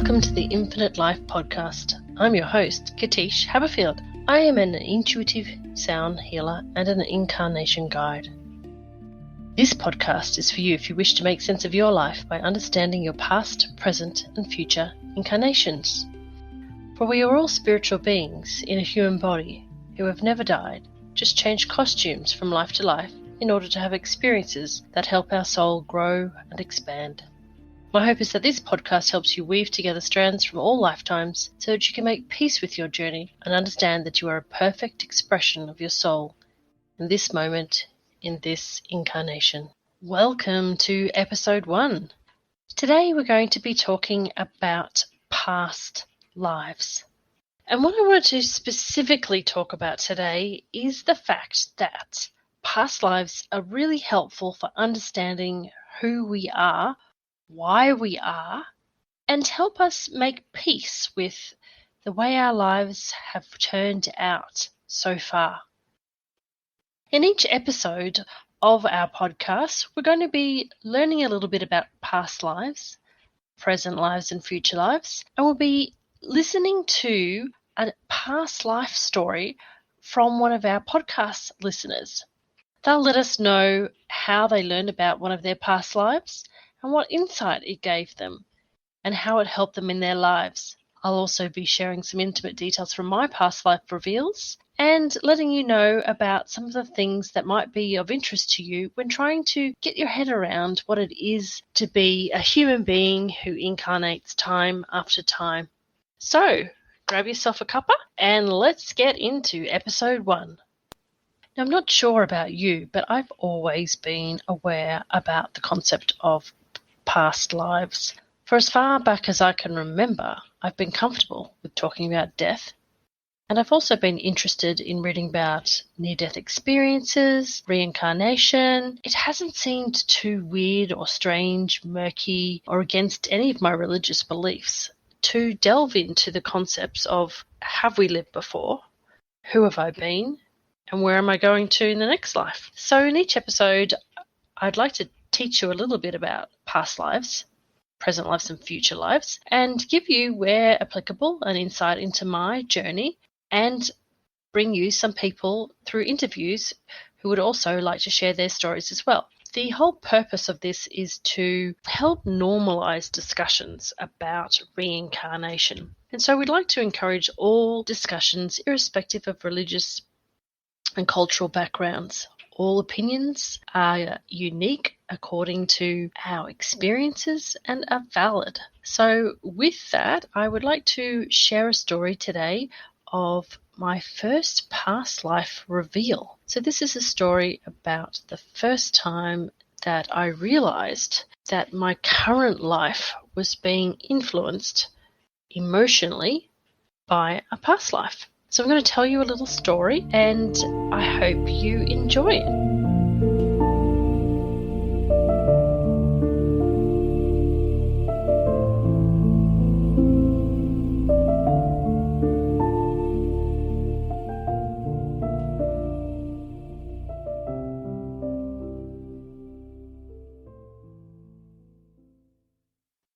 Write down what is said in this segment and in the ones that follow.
Welcome to the Infinite Life Podcast. I'm your host, Katish Haberfield. I am an intuitive sound healer and an incarnation guide. This podcast is for you if you wish to make sense of your life by understanding your past, present, and future incarnations. For we are all spiritual beings in a human body who have never died, just changed costumes from life to life in order to have experiences that help our soul grow and expand. My hope is that this podcast helps you weave together strands from all lifetimes so that you can make peace with your journey and understand that you are a perfect expression of your soul in this moment, in this incarnation. Welcome to episode 1. Today we're going to be talking about past lives. And what I want to specifically talk about today is the fact that past lives are really helpful for understanding who we are, why we are, and help us make peace with the way our lives have turned out so far. In each episode of our podcast, we're going to be learning a little bit about past lives, present lives, and future lives, and we'll be listening to a past life story from one of our podcast listeners. They'll let us know how they learned about one of their past lives and what insight it gave them, and how it helped them in their lives. I'll also be sharing some intimate details from my past life reveals and letting you know about some of the things that might be of interest to you when trying to get your head around what it is to be a human being who incarnates time after time. So, grab yourself a cuppa and let's get into episode 1. Now, I'm not sure about you, but I've always been aware about the concept of past lives. For as far back as I can remember, I've been comfortable with talking about death, and I've also been interested in reading about near-death experiences, reincarnation. It hasn't seemed too weird or strange, murky, or against any of my religious beliefs to delve into the concepts of have we lived before, who have I been, and where am I going to in the next life. So in each episode, I'd like to teach you a little bit about past lives, present lives, and future lives, and give you, where applicable, an insight into my journey, and bring you some people through interviews who would also like to share their stories as well. The whole purpose of this is to help normalize discussions about reincarnation. And so we'd like to encourage all discussions, irrespective of religious and cultural backgrounds. All opinions are unique according to our experiences and are valid. So with that, I would like to share a story today of my first past life reveal. So this is a story about the first time that I realized that my current life was being influenced emotionally by a past life. So I'm going to tell you a little story, and I hope you enjoy it.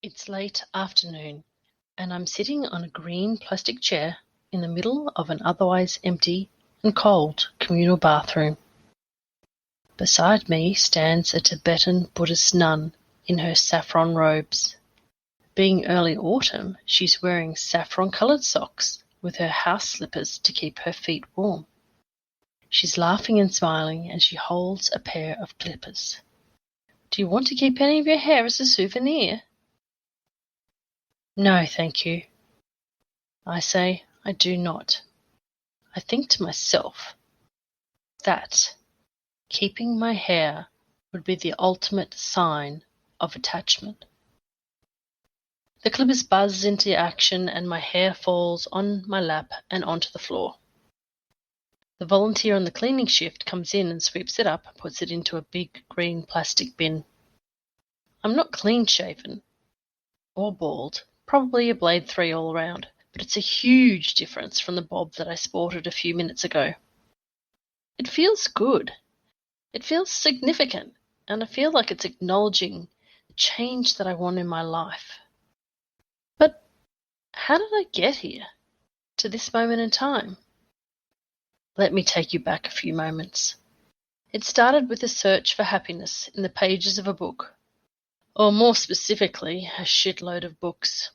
It's late afternoon, and I'm sitting on a green plastic chair in the middle of an otherwise empty and cold communal bathroom. Beside me stands a Tibetan Buddhist nun in her saffron robes. Being early autumn, she's wearing saffron-coloured socks with her house slippers to keep her feet warm. She's laughing and smiling, and she holds a pair of clippers. Do you want to keep any of your hair as a souvenir? No, thank you. I say, I do not. I think to myself that keeping my hair would be the ultimate sign of attachment. The clippers buzz into action and my hair falls on my lap and onto the floor. The volunteer on the cleaning shift comes in and sweeps it up and puts it into a big green plastic bin. I'm not clean-shaven or bald, probably a blade 3 all around. But it's a huge difference from the bob that I sported a few minutes ago. It feels good. It feels significant, and I feel like it's acknowledging the change that I want in my life. But How did I get here, to this moment in time? Let me take you back a few moments. It started with a search for happiness in the pages of a book, or more specifically, a shitload of books.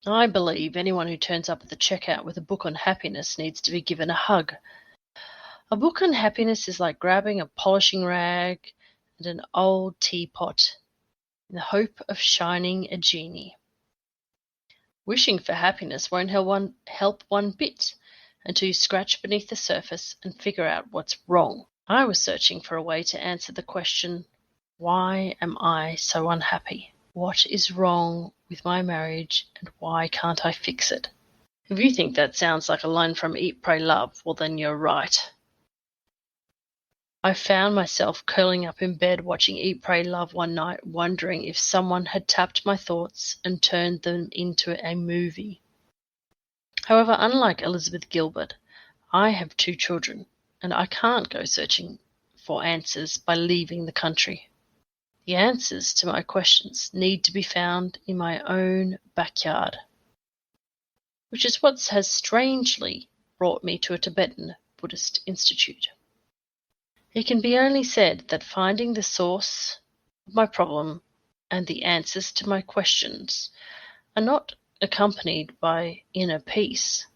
I believe anyone who turns up at the checkout with a book on happiness needs to be given a hug. A book on happiness is like grabbing a polishing rag and an old teapot in the hope of shining a genie. Wishing for happiness won't help one bit until you scratch beneath the surface and figure out what's wrong. I was searching for a way to answer the question, why am I so unhappy? What is wrong with my marriage and why can't I fix it? If you think that sounds like a line from Eat, Pray, Love, well then you're right. I found myself curling up in bed watching Eat, Pray, Love one night, wondering if someone had tapped my thoughts and turned them into a movie. However, unlike Elizabeth Gilbert, I have 2 children, and I can't go searching for answers by leaving the country. The answers to my questions need to be found in my own backyard, which is what has strangely brought me to a Tibetan Buddhist institute. It can be only said that finding the source of my problem and the answers to my questions are not accompanied by inner peace.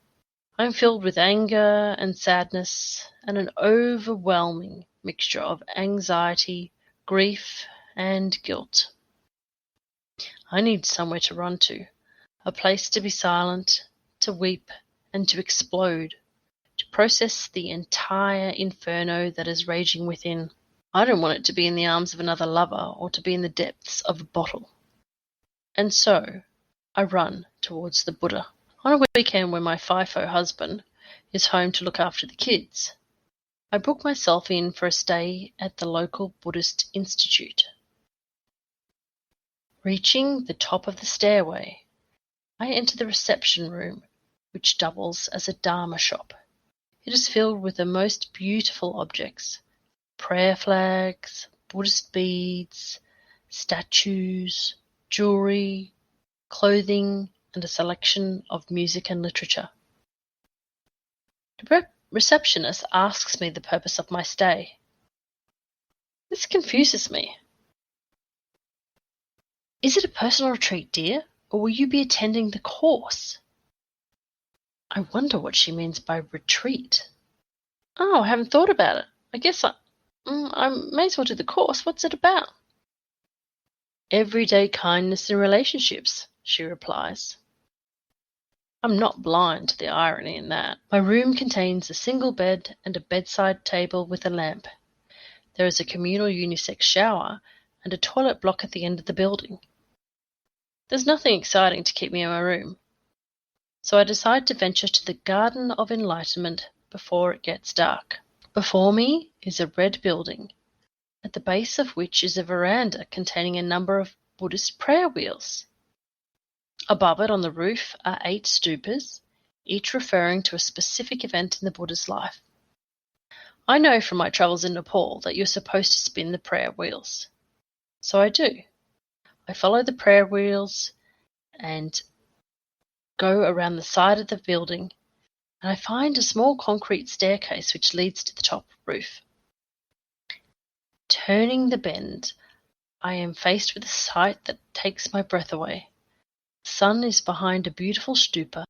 I am filled with anger and sadness and an overwhelming mixture of anxiety, grief, and guilt. I need somewhere to run to, a place to be silent, to weep, and to explode, to process the entire inferno that is raging within. I don't want it to be in the arms of another lover or to be in the depths of a bottle. And so, I run towards the Buddha. On a weekend when my FIFO husband is home to look after the kids, I book myself in for a stay at the local Buddhist institute. Reaching the top of the stairway, I enter the reception room, which doubles as a Dharma shop. It is filled with the most beautiful objects, prayer flags, Buddhist beads, statues, jewelry, clothing, and a selection of music and literature. The receptionist asks me the purpose of my stay. This confuses me. Is it a personal retreat, dear, or will you be attending the course? I wonder what she means by retreat. Oh, I haven't thought about it. I guess I may as well do the course. What's it about? Everyday kindness in relationships, she replies. I'm not blind to the irony in that. My room contains a single bed and a bedside table with a lamp. There is a communal unisex shower and a toilet block at the end of the building. There's nothing exciting to keep me in my room, so I decide to venture to the Garden of Enlightenment before it gets dark. Before me is a red building, at the base of which is a veranda containing a number of Buddhist prayer wheels. Above it on the roof are 8 stupas, each referring to a specific event in the Buddha's life. I know from my travels in Nepal that you're supposed to spin the prayer wheels. So I do. I follow the prayer wheels and go around the side of the building, and I find a small concrete staircase which leads to the top roof. Turning the bend, I am faced with a sight that takes my breath away. The sun is behind a beautiful stupa,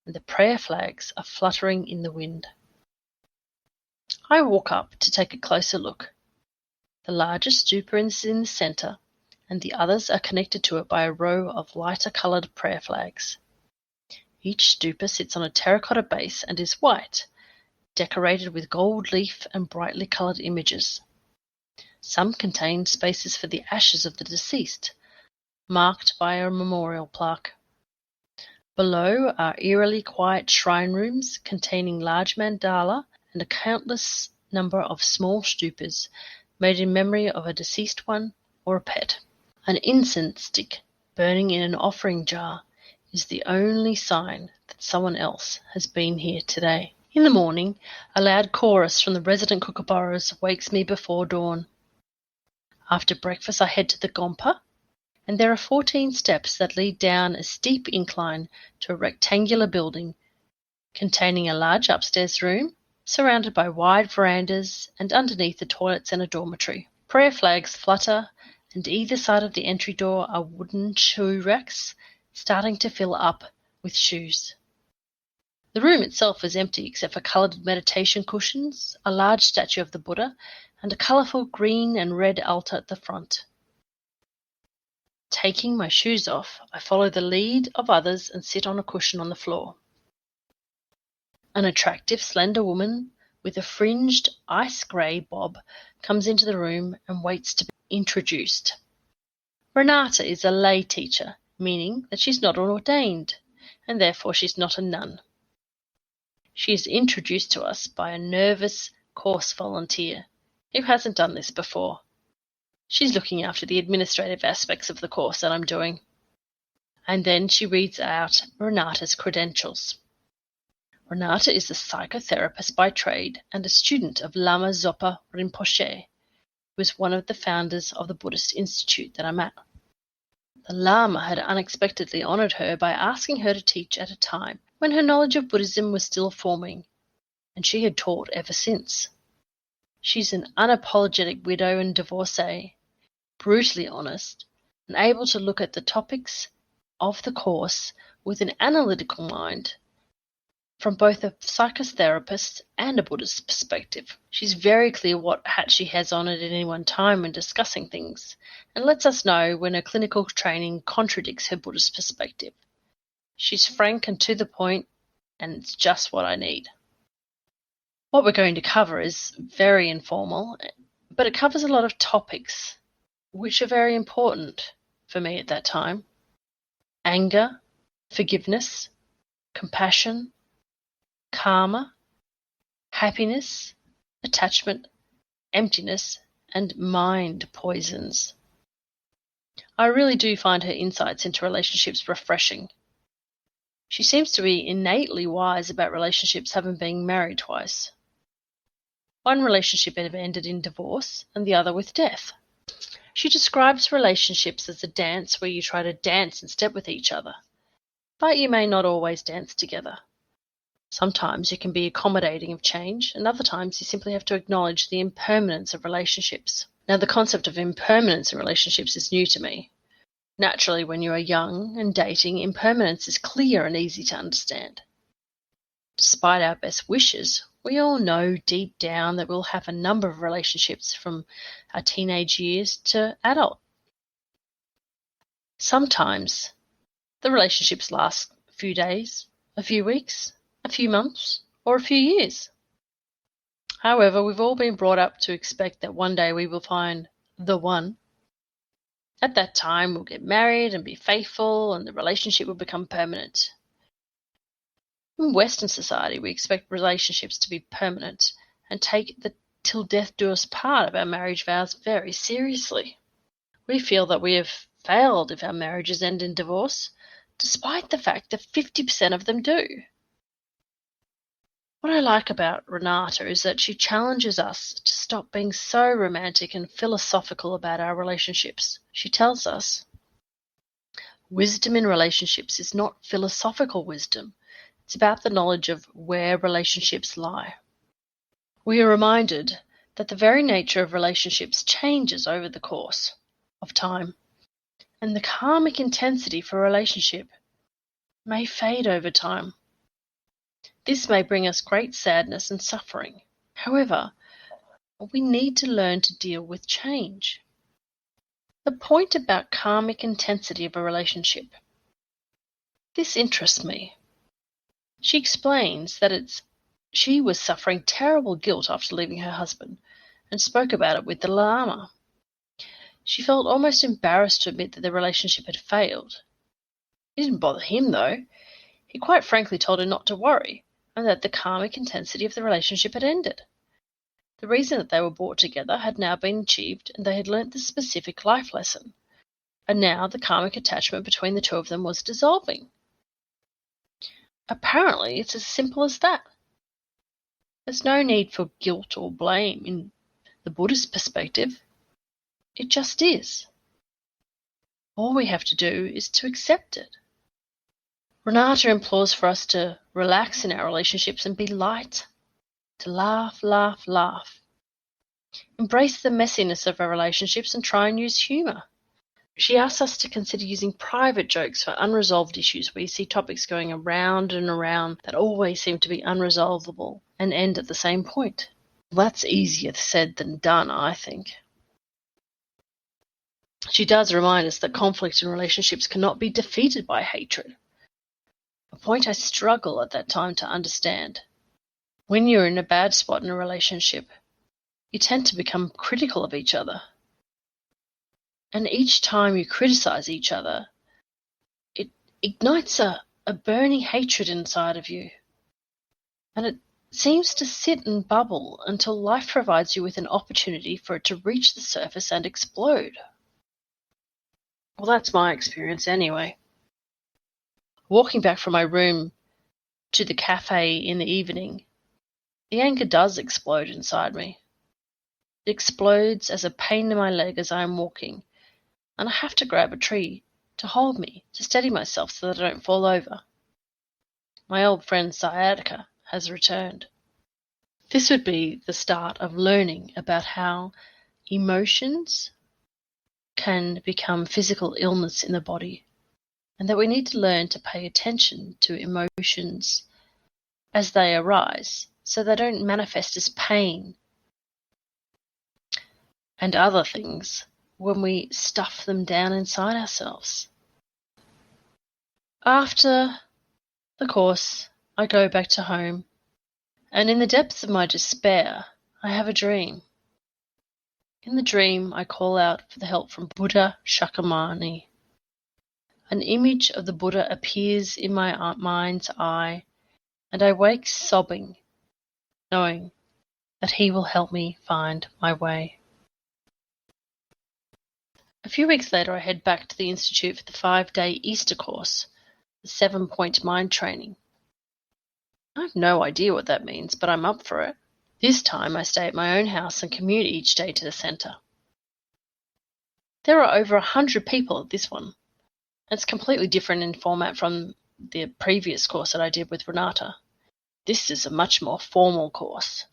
and the prayer flags are fluttering in the wind. I walk up to take a closer look. The largest stupa is in the centre, and the others are connected to it by a row of lighter-coloured prayer flags. Each stupa sits on a terracotta base and is white, decorated with gold leaf and brightly coloured images. Some contain spaces for the ashes of the deceased, marked by a memorial plaque. Below are eerily quiet shrine rooms containing large mandala and a countless number of small stupas made in memory of a deceased one or a pet. An incense stick burning in an offering jar is the only sign that someone else has been here today. In the morning, a loud chorus from the resident kookaburras wakes me before dawn. After breakfast, I head to the Gompa, and there are 14 steps that lead down a steep incline to a rectangular building containing a large upstairs room, surrounded by wide verandas, and underneath the toilets and a dormitory. Prayer flags flutter, and either side of the entry door are wooden shoe racks starting to fill up with shoes. The room itself is empty except for coloured meditation cushions, a large statue of the Buddha, and a colourful green and red altar at the front. Taking my shoes off, I follow the lead of others and sit on a cushion on the floor. An attractive, slender woman with a fringed ice grey bob comes into the room and waits to be introduced. Renata is a lay teacher, meaning that she's not ordained, and therefore she's not a nun. She is introduced to us by a nervous course volunteer who hasn't done this before. She's looking after the administrative aspects of the course that I'm doing. And then she reads out Renata's credentials. Renata is a psychotherapist by trade and a student of Lama Zopa Rinpoche, who is one of the founders of the Buddhist Institute that I'm at. The Lama had unexpectedly honoured her by asking her to teach at a time when her knowledge of Buddhism was still forming, and she had taught ever since. She's an unapologetic widow and divorcee, brutally honest, and able to look at the topics of the course with an analytical mind from both a psychotherapist and a Buddhist perspective. She's very clear what hat she has on at any one time when discussing things, and lets us know when her clinical training contradicts her Buddhist perspective. She's frank and to the point, and it's just what I need. What we're going to cover is very informal, but it covers a lot of topics which are very important for me at that time. Anger, forgiveness, compassion, karma, happiness, attachment, emptiness, and mind poisons. I really do find her insights into relationships refreshing. She seems to be innately wise about relationships, having been married twice. One relationship had ended in divorce and the other with death. She describes relationships as a dance where you try to dance in step with each other, but you may not always dance together. Sometimes you can be accommodating of change, and other times you simply have to acknowledge the impermanence of relationships. Now, the concept of impermanence in relationships is new to me. Naturally, when you are young and dating, impermanence is clear and easy to understand. Despite our best wishes, we all know deep down that we'll have a number of relationships from our teenage years to adult. Sometimes the relationships last a few days, a few weeks, a few months, or a few years. However, we've all been brought up to expect that one day we will find the one. At that time, we'll get married and be faithful, and the relationship will become permanent. In Western society, we expect relationships to be permanent and take the till death do us part of our marriage vows very seriously. We feel that we have failed if our marriages end in divorce, despite the fact that 50% of them do. What I like about Renata is that she challenges us to stop being so romantic and philosophical about our relationships. She tells us, wisdom in relationships is not philosophical wisdom. It's about the knowledge of where relationships lie. We are reminded that the very nature of relationships changes over the course of time, and the karmic intensity for a relationship may fade over time. This may bring us great sadness and suffering. However, we need to learn to deal with change. The point about karmic intensity of a relationship. This interests me. She explains that she was suffering terrible guilt after leaving her husband and spoke about it with the Lama. She felt almost embarrassed to admit that the relationship had failed. It didn't bother him, though. He quite frankly told her not to worry, and that the karmic intensity of the relationship had ended. The reason that they were brought together had now been achieved, and they had learnt the specific life lesson. And now the karmic attachment between the two of them was dissolving. Apparently, it's as simple as that. There's no need for guilt or blame in the Buddhist perspective. It just is. All we have to do is to accept it. Renata implores for us to relax in our relationships and be light, to laugh, laugh, laugh. Embrace the messiness of our relationships and try and use humour. She asks us to consider using private jokes for unresolved issues where you see topics going around and around that always seem to be unresolvable and end at the same point. That's easier said than done, I think. She does remind us that conflict in relationships cannot be defeated by hatred, a point I struggle at that time to understand. When you're in a bad spot in a relationship, you tend to become critical of each other. And each time you criticize each other, it ignites a burning hatred inside of you. And it seems to sit and bubble until life provides you with an opportunity for it to reach the surface and explode. Well, that's my experience anyway. Walking back from my room to the cafe in the evening, the anger does explode inside me. It explodes as a pain in my leg as I am walking, and I have to grab a tree to hold me, to steady myself so that I don't fall over. My old friend sciatica has returned. This would be the start of learning about how emotions can become physical illness in the body, and that we need to learn to pay attention to emotions as they arise so they don't manifest as pain and other things when we stuff them down inside ourselves. After the course, I go back to home, and in the depths of my despair, I have a dream. In the dream, I call out for the help from Buddha Shakyamuni. An image of the Buddha appears in my mind's eye, and I wake sobbing, knowing that he will help me find my way. A few weeks later, I head back to the Institute for the 5-day Easter course, the 7-point mind training. I have no idea what that means, but I'm up for it. This time I stay at my own house and commute each day to the centre. There are over 100 people at this one. It's completely different in format from the previous course that I did with Renata. This is a much more formal course.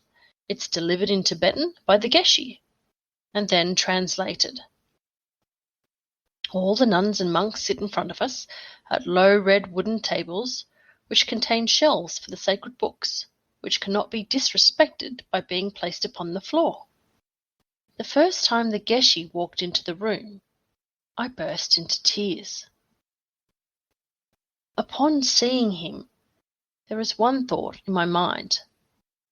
It's delivered in Tibetan by the Geshe and then translated. All the nuns and monks sit in front of us at low red wooden tables which contain shelves for the sacred books, which cannot be disrespected by being placed upon the floor. The first time the Geshe walked into the room, I burst into tears. Upon seeing him, there is one thought in my mind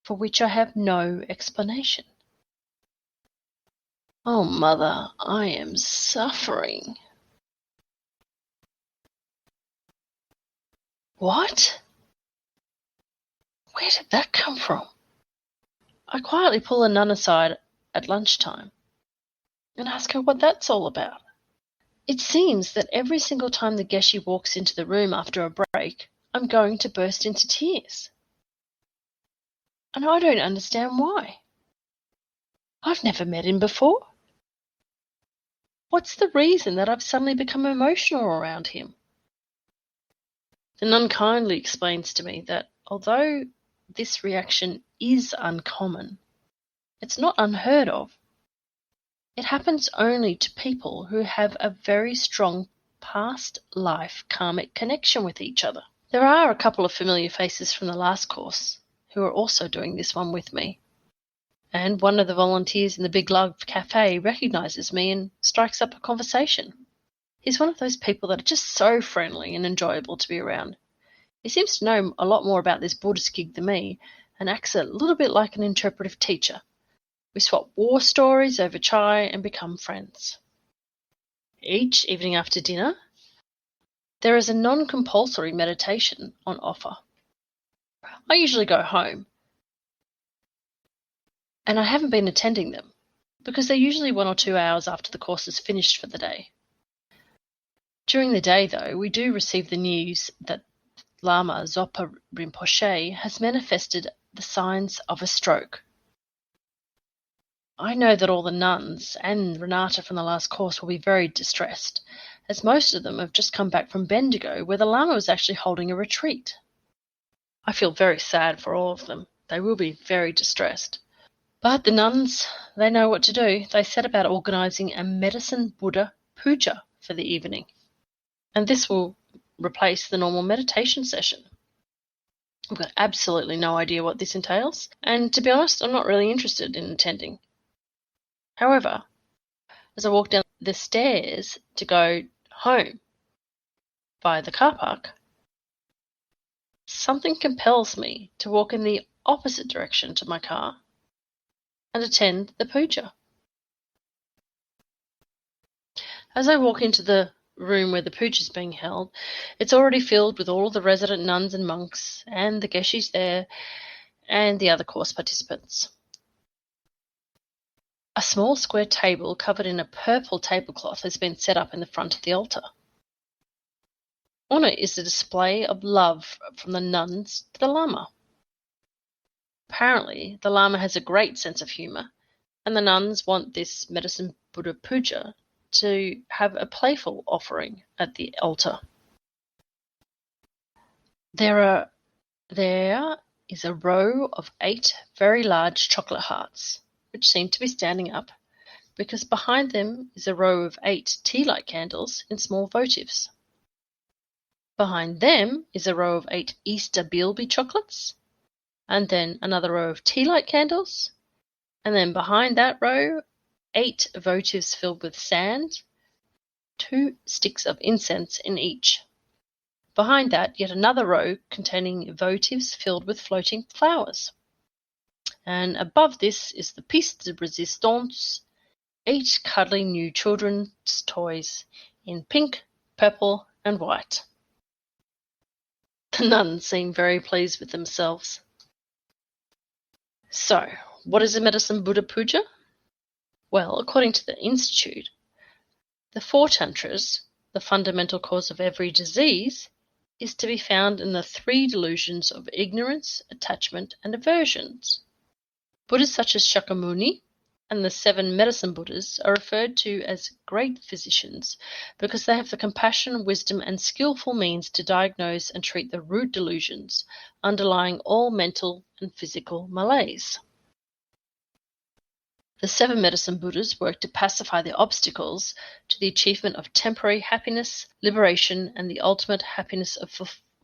for which I have no explanation. Oh, Mother, I am suffering. What? Where did that come from? I quietly pull a nun aside at lunchtime and ask her what that's all about. It seems that every single time the Geshe walks into the room after a break, I'm going to burst into tears. And I don't understand why. I've never met him before. What's the reason that I've suddenly become emotional around him? The nun kindly explains to me that although this reaction is uncommon, it's not unheard of. It happens only to people who have a very strong past life karmic connection with each other. There are a couple of familiar faces from the last course who are also doing this one with me. And one of the volunteers in the Big Love Cafe recognises me and strikes up a conversation. He's one of those people that are just so friendly and enjoyable to be around. He seems to know a lot more about this Buddhist gig than me and acts a little bit like an interpretive teacher. We swap war stories over chai and become friends. Each evening after dinner, there is a non-compulsory meditation on offer. I usually go home, and I haven't been attending them because they're usually 1 or 2 hours after the course is finished for the day. During the day, though, we do receive the news that Lama Zopa Rinpoche has manifested the signs of a stroke. I know that all the nuns and Renata from the last course will be very distressed, as most of them have just come back from Bendigo, where the Lama was actually holding a retreat. I feel very sad for all of them. They will be very distressed. But the nuns, they know what to do. They set about organising a medicine Buddha Puja for the evening. And this will replace the normal meditation session. I've got absolutely no idea what this entails, and to be honest, I'm not really interested in attending. However, as I walk down the stairs to go home via the car park, something compels me to walk in the opposite direction to my car and attend the puja. As I walk into the room where the puja is being held, it's already filled with all the resident nuns and monks and the Geshes there and the other course participants. A small square table covered in a purple tablecloth has been set up in the front of the altar. On it is a display of love from the nuns to the Lama. Apparently, the Lama has a great sense of humour, and the nuns want this medicine Buddha Puja to have a playful offering at the altar. There is a row of 8 very large chocolate hearts, which seem to be standing up, because behind them is a row of 8 tea-light candles in small votives. Behind them is a row of 8 Easter Bilby chocolates, and then another row of tea-light candles, and then behind that row, 8 votives filled with sand, 2 sticks of incense in each. Behind that, yet another row containing votives filled with floating flowers. And above this is the piece de resistance, 8 cuddly new children's toys in pink, purple, and white. The nuns seem very pleased with themselves. So, what is a medicine Buddha Puja? Well, according to the Institute, the 4 tantras, the fundamental cause of every disease, is to be found in the 3 delusions of ignorance, attachment, and aversions. Buddhas such as Shakyamuni and the 7 medicine Buddhas are referred to as great physicians because they have the compassion, wisdom, and skillful means to diagnose and treat the root delusions underlying all mental and physical malaise. The 7 medicine Buddhas work to pacify the obstacles to the achievement of temporary happiness, liberation, and the ultimate happiness of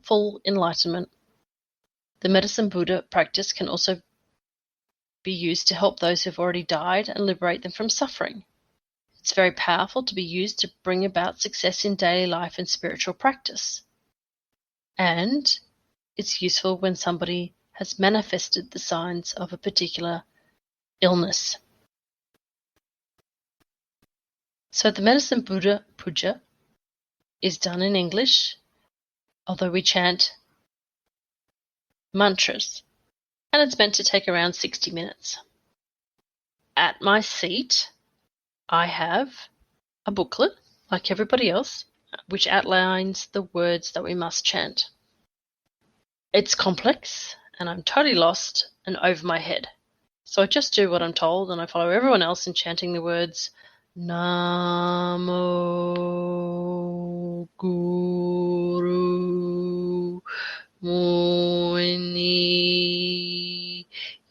full enlightenment. The medicine Buddha practice can also be used to help those who have already died and liberate them from suffering. It's very powerful to be used to bring about success in daily life and spiritual practice. And it's useful when somebody has manifested the signs of a particular illness. So the medicine Buddha Puja is done in English, although we chant mantras, and it's meant to take around 60 minutes. At my seat, I have a booklet, like everybody else, which outlines the words that we must chant. It's complex, and I'm totally lost and over my head. So I just do what I'm told, and I follow everyone else in chanting the words Namo Guru Muni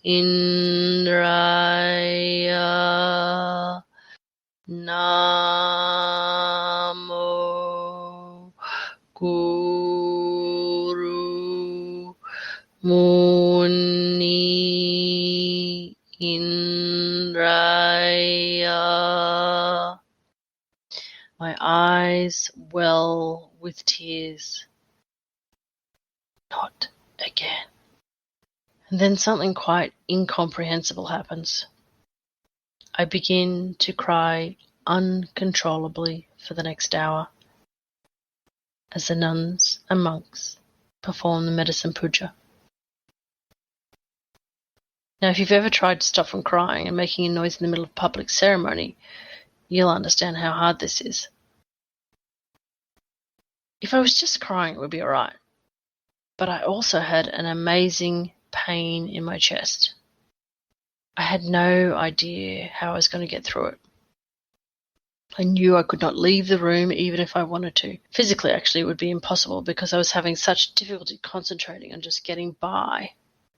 Indraya Namo Guru Muni Indraya. My eyes well with tears. Not again. And then something quite incomprehensible happens. I begin to cry uncontrollably for the next hour as the nuns and monks perform the medicine puja. Now, if you've ever tried to stop from crying and making a noise in the middle of public ceremony, you'll understand how hard this is. If I was just crying, it would be alright. But I also had an amazing pain in my chest. I had no idea how I was going to get through it. I knew I could not leave the room even if I wanted to. Physically, actually, it would be impossible because I was having such difficulty concentrating on just getting by.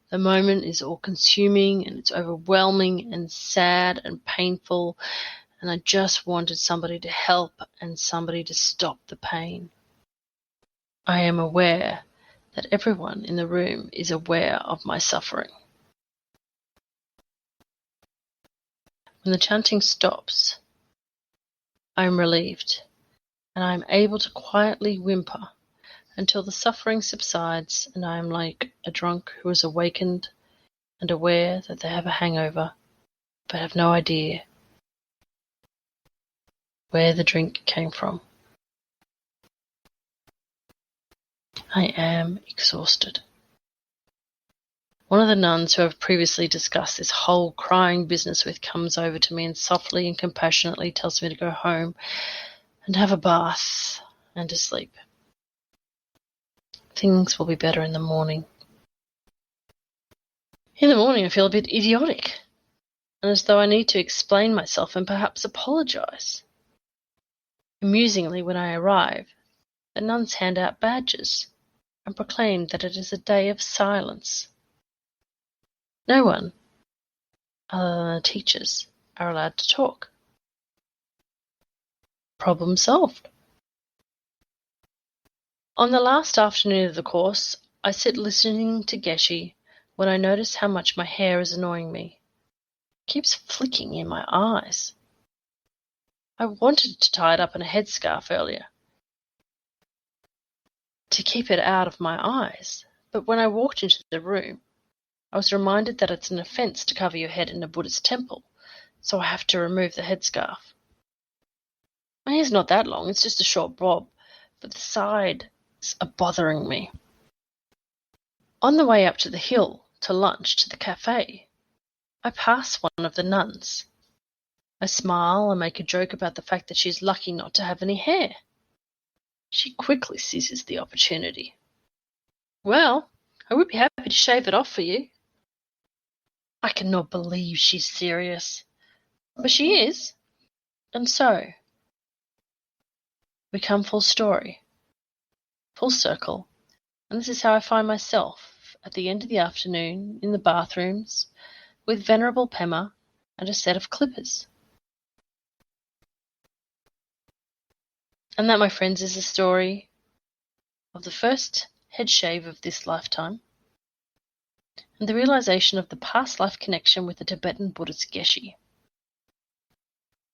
The moment is all-consuming and it's overwhelming and sad and painful, and I just wanted somebody to help and somebody to stop the pain. I am aware that everyone in the room is aware of my suffering. When the chanting stops, I am relieved, and I am able to quietly whimper until the suffering subsides and I am like a drunk who is awakened and aware that they have a hangover, but have no idea where the drink came from. I am exhausted. One of the nuns who I've previously discussed this whole crying business with comes over to me and softly and compassionately tells me to go home and have a bath and to sleep. Things will be better in the morning. In the morning I feel a bit idiotic, and as though I need to explain myself and perhaps apologize. Amusingly, when I arrive, the nuns hand out badges and proclaim that it is a day of silence. No one, other than the teachers, are allowed to talk. Problem solved. On the last afternoon of the course, I sit listening to Geshe when I notice how much my hair is annoying me. It keeps flicking in my eyes. I wanted to tie it up in a headscarf earlier to keep it out of my eyes, but when I walked into the room, I was reminded that it's an offense to cover your head in a Buddhist temple, so I have to remove the headscarf. My hair's not that long, it's just a short bob, but the sides are bothering me. On the way up to the hill to lunch to the cafe, I pass one of the nuns. I smile and make a joke about the fact that she's lucky not to have any hair. She quickly seizes the opportunity. Well, I would be happy to shave it off for you. I cannot believe she's serious. But she is. And so, we come full story, full circle, and this is how I find myself at the end of the afternoon in the bathrooms with Venerable Pema and a set of clippers. And that, my friends, is the story of the first head shave of this lifetime and the realization of the past life connection with the Tibetan Buddhist Geshe.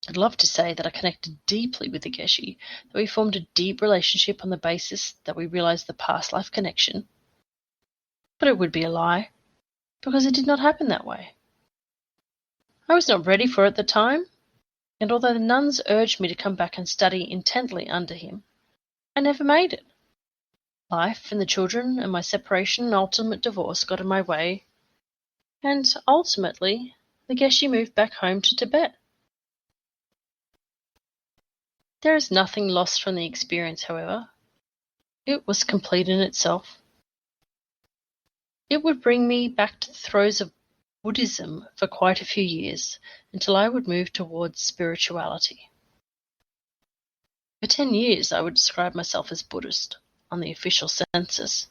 I'd love to say that I connected deeply with the Geshe, that we formed a deep relationship on the basis that we realized the past life connection, but it would be a lie, because it did not happen that way. I was not ready for it at the time, and although the nuns urged me to come back and study intently under him, I never made it. Life and the children and my separation and ultimate divorce got in my way, and ultimately the Geshe moved back home to Tibet. There is nothing lost from the experience, however. It was complete in itself. It would bring me back to the throes of Buddhism for quite a few years until I would move towards spirituality. For 10 years I would describe myself as Buddhist on the official census.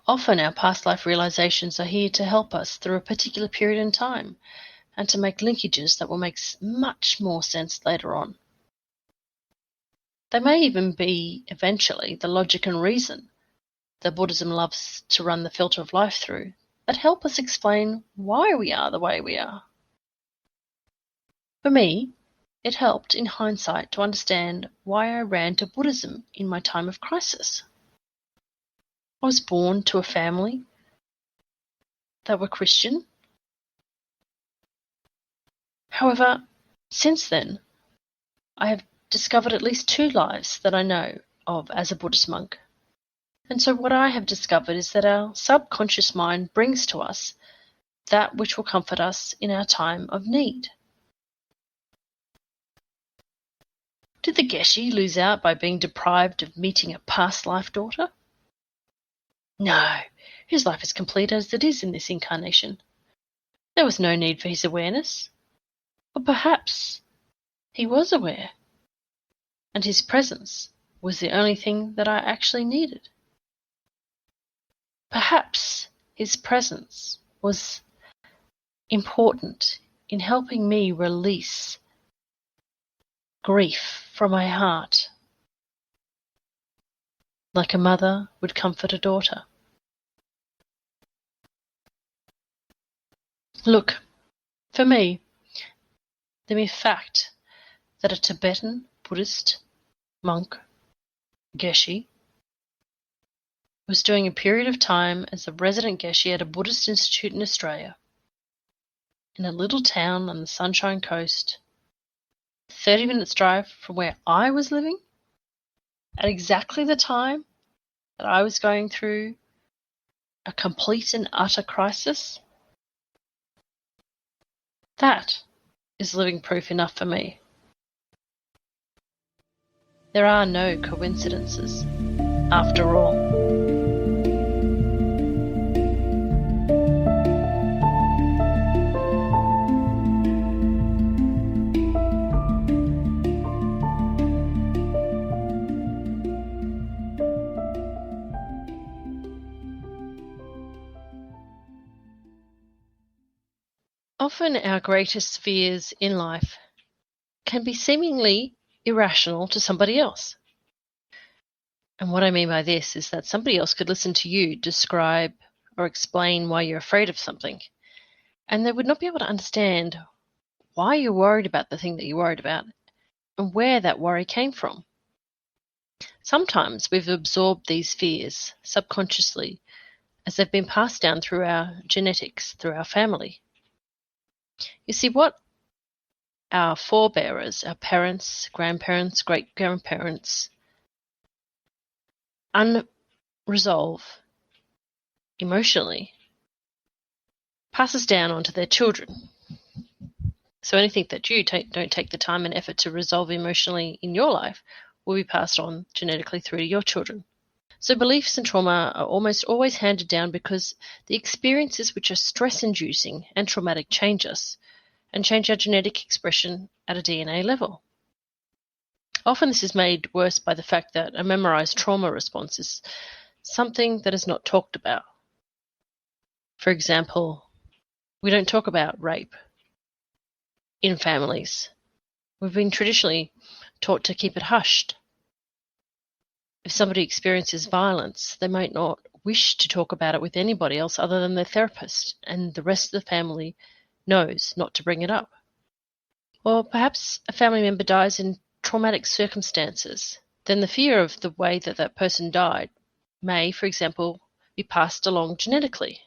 Often our past life realizations are here to help us through a particular period in time and to make linkages that will make much more sense later on. They may even be, eventually, the logic and reason that Buddhism loves to run the filter of life through that help us explain why we are the way we are. For me, it helped in hindsight to understand why I ran to Buddhism in my time of crisis. I was born to a family that were Christian. However, since then, I have discovered at least 2 lives that I know of as a Buddhist monk. And so what I have discovered is that our subconscious mind brings to us that which will comfort us in our time of need. Did the Geshe lose out by being deprived of meeting a past life daughter? No, His life is complete as it is in this incarnation. There was no need for his awareness. Or perhaps he was aware, and his presence was the only thing that I actually needed. Perhaps his presence was important in helping me release grief from my heart, like a mother would comfort a daughter. Look, for me, the mere fact that a Tibetan Buddhist monk, Geshe, was doing a period of time as a resident Geshe at a Buddhist institute in Australia, in a little town on the Sunshine Coast, 30 minutes drive from where I was living, at exactly the time that I was going through a complete and utter crisis. That is living proof enough for me. There are no coincidences, after all. Often our greatest fears in life can be seemingly irrational to somebody else. And what I mean by this is that somebody else could listen to you describe or explain why you're afraid of something, and they would not be able to understand why you're worried about the thing that you're worried about and where that worry came from. Sometimes we've absorbed these fears subconsciously as they've been passed down through our genetics, through our family. You see, what our forebearers, our parents, grandparents, great-grandparents, unresolve emotionally passes down onto their children. So anything that you don't take the time and effort to resolve emotionally in your life will be passed on genetically through to your children. So beliefs and trauma are almost always handed down because the experiences which are stress-inducing and traumatic change us and change our genetic expression at a DNA level. Often this is made worse by the fact that a memorized trauma response is something that is not talked about. For example, we don't talk about rape in families. We've been traditionally taught to keep it hushed. If somebody experiences violence, they might not wish to talk about it with anybody else other than their therapist, and the rest of the family knows not to bring it up. Or perhaps a family member dies in traumatic circumstances. Then the fear of the way that that person died may, for example, be passed along genetically.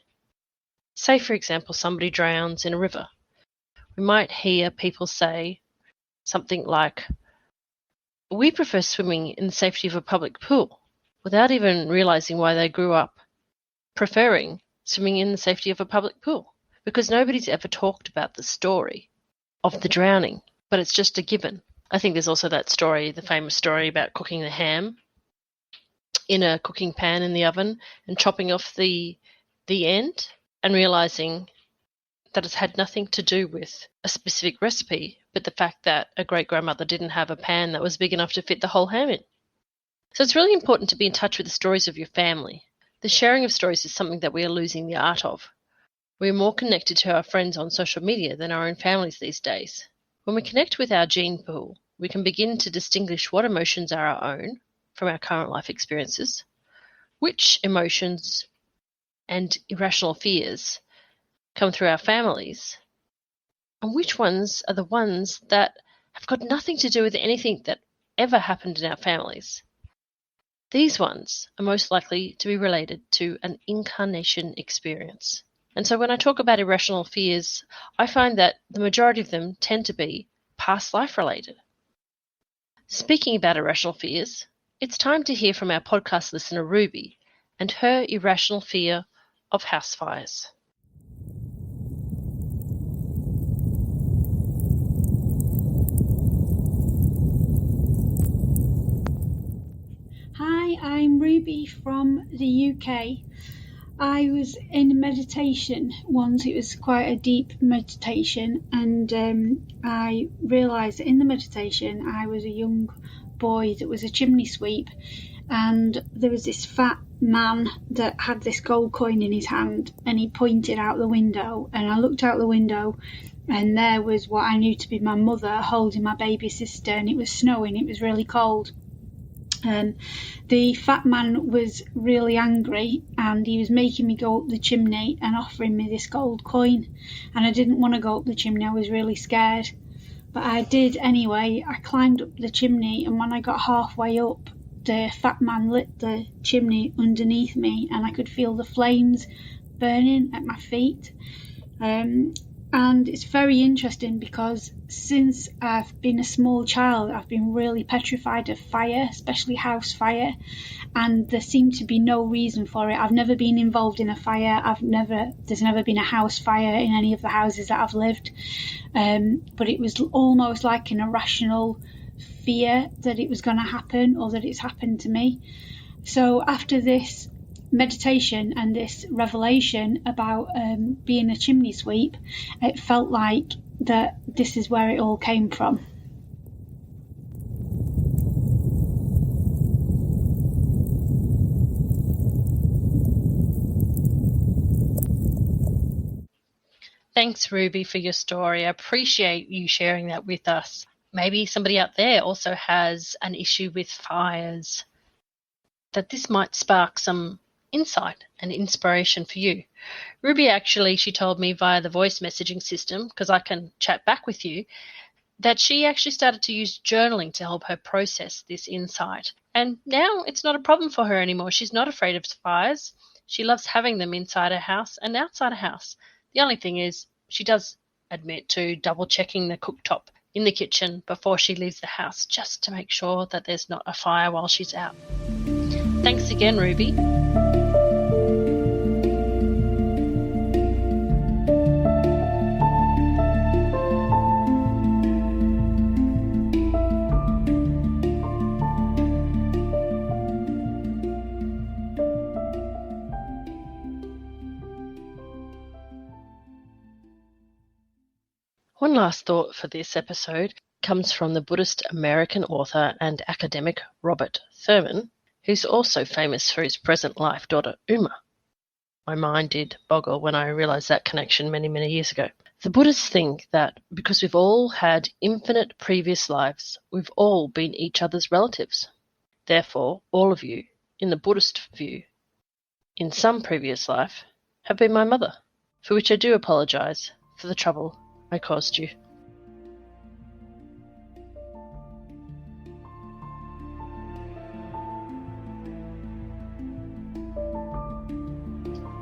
Say, for example, somebody drowns in a river. We might hear people say something like, "We prefer swimming in the safety of a public pool," without even realizing why they grew up preferring swimming in the safety of a public pool, because nobody's ever talked about the story of the drowning, but it's just a given. I think there's also that story, the famous story about cooking the ham in a cooking pan in the oven and chopping off the end and realizing that it's had nothing to do with a specific recipe, but the fact that a great-grandmother didn't have a pan that was big enough to fit the whole ham in. So it's really important to be in touch with the stories of your family. The sharing of stories is something that we are losing the art of. We are more connected to our friends on social media than our own families these days. When we connect with our gene pool, we can begin to distinguish what emotions are our own from our current life experiences, which emotions and irrational fears come through our families, and which ones are the ones that have got nothing to do with anything that ever happened in our families. These ones are most likely to be related to an incarnation experience. And so when I talk about irrational fears, I find that the majority of them tend to be past life related. Speaking about irrational fears, it's time to hear from our podcast listener Ruby and her irrational fear of house fires. Hi, I'm Ruby from the UK. I was in meditation once. It was quite a deep meditation, and I realised that in the meditation I was a young boy that was a chimney sweep, and there was this fat man that had this gold coin in his hand, and he pointed out the window, and I looked out the window, and there was what I knew to be my mother holding my baby sister, and it was snowing. It was really cold. The fat man was really angry, and he was making me go up the chimney and offering me this gold coin, and I didn't want to go up the chimney. I was really scared, but I did anyway. I climbed up the chimney, and when I got halfway up, the fat man lit the chimney underneath me, and I could feel the flames burning at my feet. And it's very interesting because since I've been a small child, I've been really petrified of fire, especially house fire, and there seemed to be no reason for it. I've never been involved in a fire. There's never been a house fire in any of the houses that I've lived, but it was almost like an irrational fear that it was going to happen, or that it's happened to me. So after this meditation and this revelation about being a chimney sweep, it felt like that this is where it all came from. Thanks, Ruby, for your story. I appreciate you sharing that with us. Maybe somebody out there also has an issue with fires, that this might spark some insight and inspiration for you. Ruby, actually, she told me via the voice messaging system, because I can chat back with you, that she actually started to use journaling to help her process this insight. And now it's not a problem for her anymore. She's not afraid of fires. She loves having them inside her house and outside her house. The only thing is, she does admit to double checking the cooktop in the kitchen before she leaves the house, just to make sure that there's not a fire while she's out. Thanks again, Ruby. One last thought for this episode comes from the Buddhist American author and academic Robert Thurman, who's also famous for his present life daughter Uma. My mind did boggle when I realised that connection many, many years ago. The Buddhists think that because we've all had infinite previous lives, we've all been each other's relatives. Therefore, all of you, in the Buddhist view, in some previous life, have been my mother, for which I do apologise for the trouble I caused you.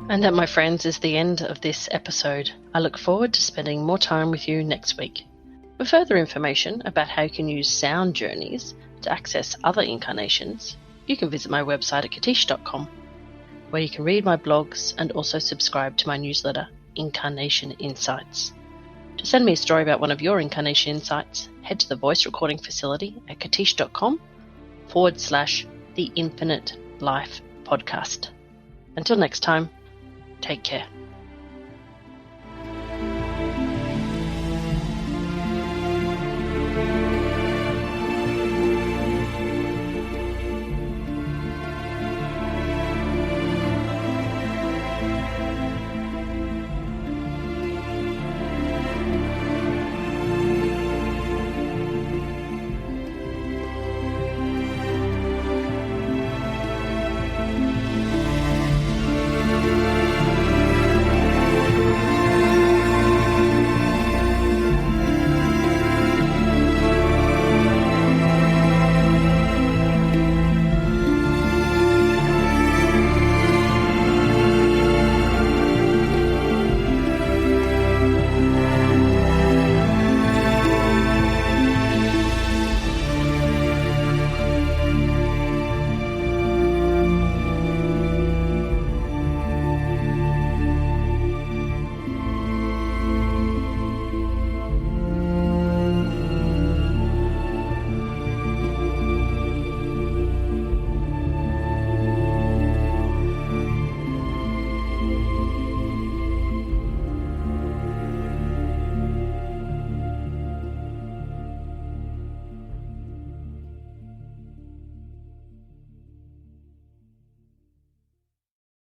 And that, my friends, is the end of this episode. I look forward to spending more time with you next week. For further information about how you can use sound journeys to access other incarnations, you can visit my website at katish.com, where you can read my blogs and also subscribe to my newsletter, Incarnation Insights. To send me a story about one of your incarnation insights, head to the voice recording facility at katish.com/The Infinite Life Podcast. Until next time, take care.